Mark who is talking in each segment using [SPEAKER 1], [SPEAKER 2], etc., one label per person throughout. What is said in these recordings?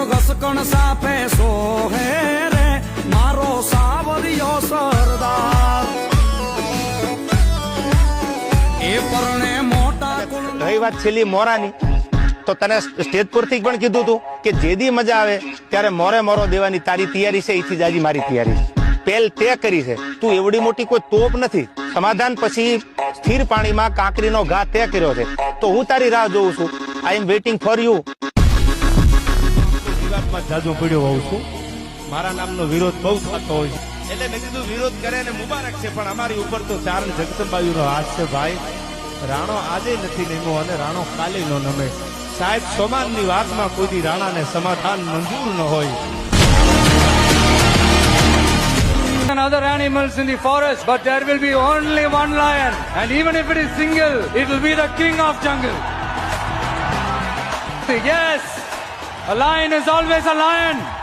[SPEAKER 1] ઘસકણ સાપે સોહે રે મારો સાવરિયો સરદાર એ પરણે મોટા કુળ
[SPEAKER 2] રહી વાત છેલ્લી મોરાની તો તને સ્ટેજ પરથી પણ કીધું તું કે જેદી મજા આવે ત્યારે મોરે મોરો દેવાની તારી તૈયારી છે એથી જાજી મારી તૈયારી પહેલ તે કરી છે તું એવડી મોટી કોઈ તોપ નથી સમાધાન પછી સ્થિર પાણીમાં કાંકરીનો ઘા તે કર્યો છે તો હું તારી રાહ જોઉં છું આઈ એમ વેઇટિંગ ફોર યુ
[SPEAKER 3] વિવાદમાં જાજો પડ્યો હોઉં છું મારા નામનો વિરોધ બહુ થતો હોય છે એટલે મેં કીધું વિરોધ કરે ને મુબારક છે પણ અમારી ઉપર તો ચારણ જગદંબાયુનો હાથ છે ભાઈ રાણો આજે નથી નમ્યો અને રાણો કાલે નો નમે સાહેબ સોમાનની વાતમાં કોઈ રાણાને સમાધાન મંજૂર ન હોય
[SPEAKER 4] and other animals in the forest, but there will be only one lion, and even if it is single, it will be the king of jungle. Yes, a lion is always a lion.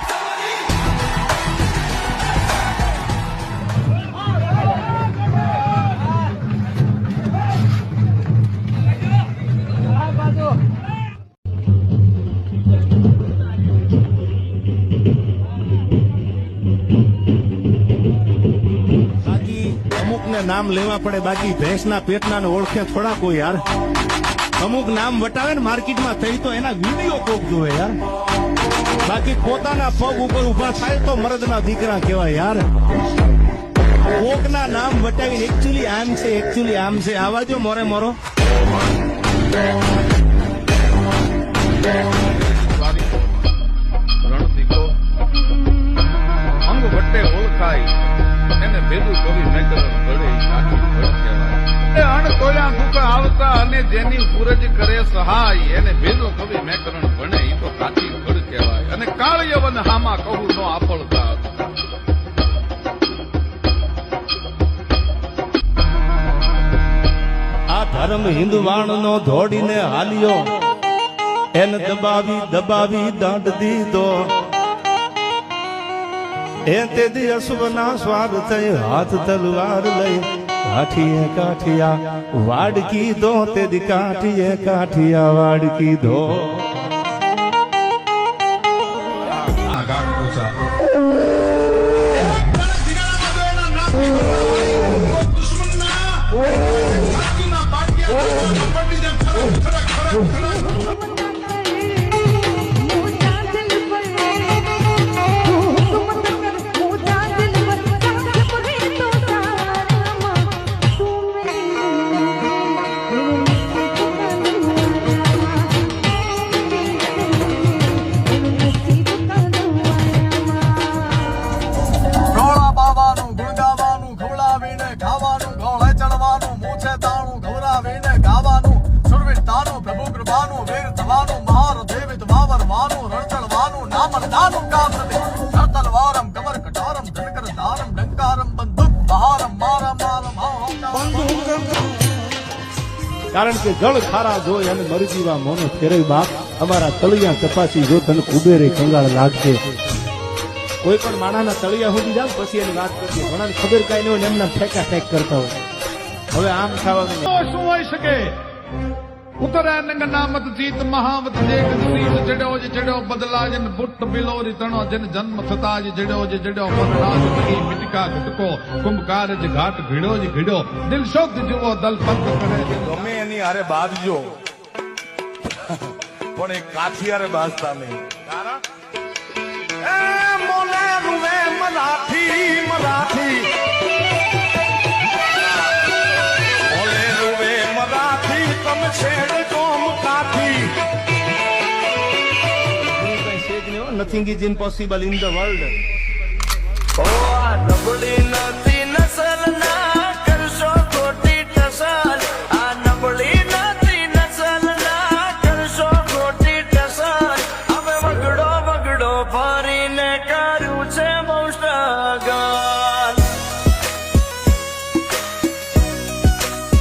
[SPEAKER 3] નામ લેવા પડે બાકી ભેંસના પેટના ને ઓળખે થોડા કોઈ યાર અમુક નામ વટાવે ને માર્કેટમાં થઈ તો એના વિડીયો કોક જોવે યાર બાકી પોતાના પગ ઉપર ઉભા થાય તો મરદના દીકરા કહેવાય યાર કોકના નામ વટાવીને એકચ્યુઅલી આમ છે આવા જો મોરે મોરો
[SPEAKER 5] રણતીકો અંગ વટ્ટે ઓળખાય એને ભેદું કવિ મેકરણ ભળે કાઠી ભળ કહેવાય અણ તોયા દુઃખ આવતા અને જેની પૂરજ કરે સહાય એને ભેદું કવિ મેકરણ ભણે ઈ તો કાઠી ભળ કહેવાય અને કાળયવન હામાં કહું નો આપળતા
[SPEAKER 3] આ ધર્મ હિંદવાણ નો ધોડીને હાલ્યો એને દબાવી દાંડ દીધો એ તેથી અશ્વના સ્વાર થઈ હાથ તલવાર લઈ કાઠિયા વાડ કીધો તેથી કાઠિયા વાડ કીધો
[SPEAKER 1] પ્રભુ કૃપાનું વીર થવાનું મહારદેવ વાવરવાનું રણચળવાનું નામરદાનું કામ નથી તલવારમ કમર કટારમ ધનકર ધારમ ડંકારમ બંદૂક બહારમ મારમ
[SPEAKER 3] કારણ કે જળ ખારા જોઈ અને મરી જીવા મોનો ફેરવી બાપ અમારા તળિયા તપાસી જો તને કુબેરે કંગાળ લાગશે કોઈ પણ માણાના તળિયા સુધી જાવ પછી એની વાત કરીએ ઘણાને ખબર કાંઈ નહીં હોય એમના ઠેકા ઠેક કરતા હોય હવે આમ થવાનું
[SPEAKER 5] શું હોઈ શકે ઉત્તરાયણ નામત જીત મહાવત દેખ શ્રીજ જડ્યો બદલા જન બુટ્ટ બિલોરી તણો જન જન્મ થતા જ જડ્યો મરણાજ બની મિટકા ઘટકો કુંભકાર જ ઘાટ ઘીડ્યો દિલ શોધ જુઓ દલ પંથ કરે
[SPEAKER 6] ગમે એની હારે બાંધજો પણ એ કાઠી હારે બાંધતા નહીં મોને રૂવે Marathi
[SPEAKER 3] Nothing is impossible in the world.
[SPEAKER 1] નબળી નથી નસલ ના